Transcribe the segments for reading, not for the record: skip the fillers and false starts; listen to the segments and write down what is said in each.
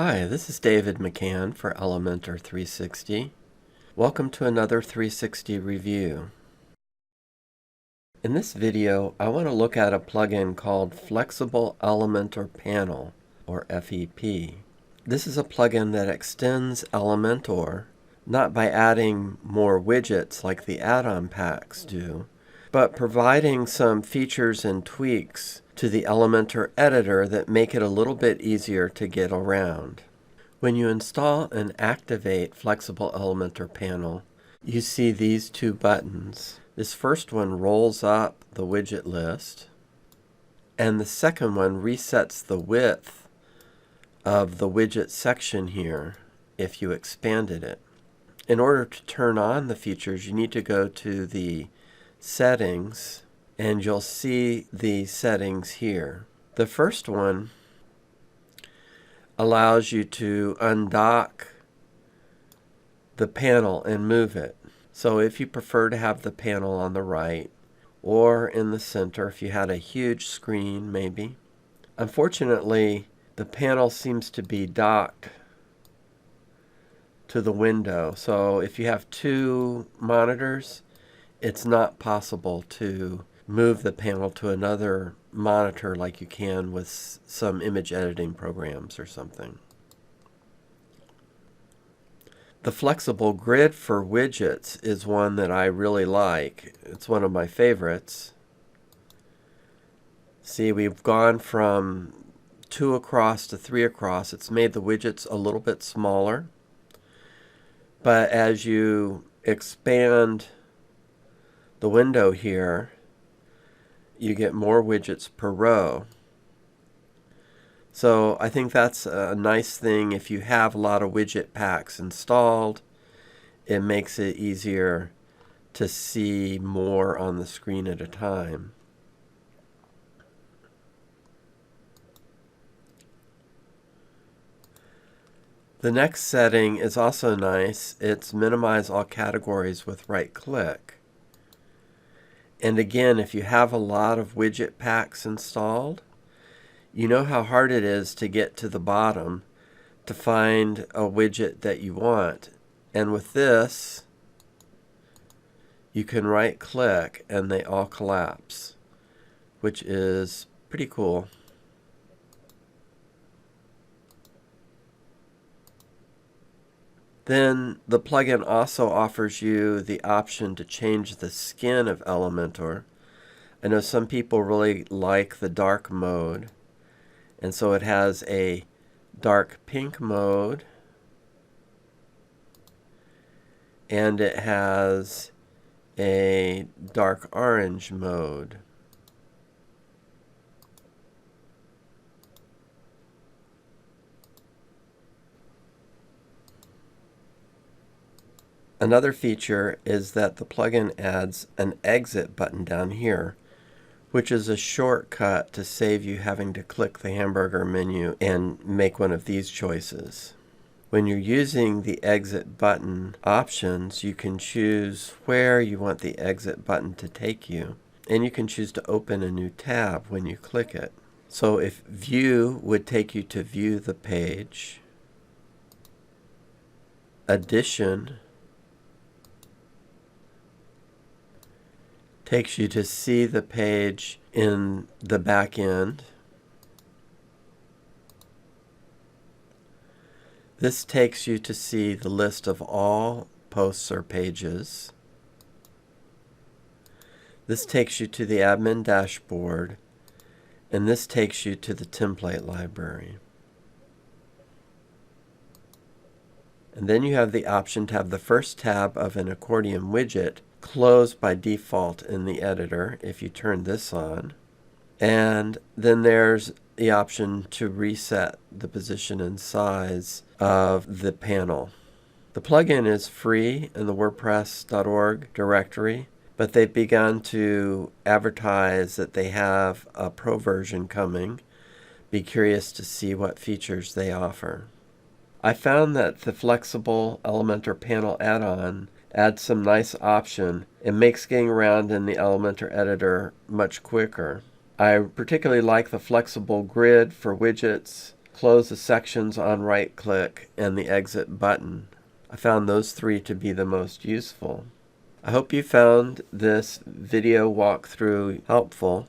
Hi, this is David McCann for Elementor 360. Welcome to another 360 review. In this video, I want to look at a plugin called Flexible Elementor Panel, or FEP. This is a plugin that extends Elementor, not by adding more widgets like the add-on packs do, but providing some features and tweaks to the Elementor editor that make it a little bit easier to get around. When you install and activate Flexible Elementor Panel, you see these two buttons. This first one rolls up the widget list, and the second one resets the width of the widget section here if you expanded it. In order to turn on the features, you need to go to the settings, and you'll see the settings here. The first one allows you to undock the panel and move it. So if you prefer to have the panel on the right or in the center, if you had a huge screen maybe. Unfortunately, the panel seems to be docked to the window. So if you have two monitors, it's not possible to move the panel to another monitor like you can with some image editing programs or something. The flexible grid for widgets is one that I really like. It's one of my favorites. See, we've gone from 2 across to 3 across. It's made the widgets a little bit smaller. But as you expand the window here, you get more widgets per row. So I think that's a nice thing. If you have a lot of widget packs installed, it makes it easier to see more on the screen at a time. The next setting is also nice. It's minimize all categories with right click. And again, if you have a lot of widget packs installed, you know how hard it is to get to the bottom to find a widget that you want. And with this, you can right click and they all collapse, which is pretty cool. Then the plugin also offers you the option to change the skin of Elementor. I know some people really like the dark mode, and so it has a dark pink mode, and it has a dark orange mode. Another feature is that the plugin adds an exit button down here, which is a shortcut to save you having to click the hamburger menu and make one of these choices. When you're using the exit button options, you can choose where you want the exit button to take you, and you can choose to open a new tab when you click it. So if View would take you to view the page, Addition takes you to see the page in the back end. This takes you to see the list of all posts or pages. This takes you to the admin dashboard, and this takes you to the template library. And then you have the option to have the first tab of an accordion widget closed by default in the editor if you turn this on. And then there's the option to reset the position and size of the panel. The plugin is free in the WordPress.org directory, but they've begun to advertise that they have a pro version coming. Be curious to see what features they offer. I found that the Flexible Elementor Panel add-on adds some nice option and makes getting around in the Elementor editor much quicker. I particularly like the flexible grid for widgets. close the sections on right-click and the exit button. I found those three to be the most useful. I hope you found this video walkthrough helpful.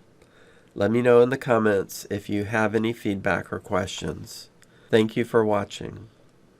Let me know in the comments if you have any feedback or questions. Thank you for watching.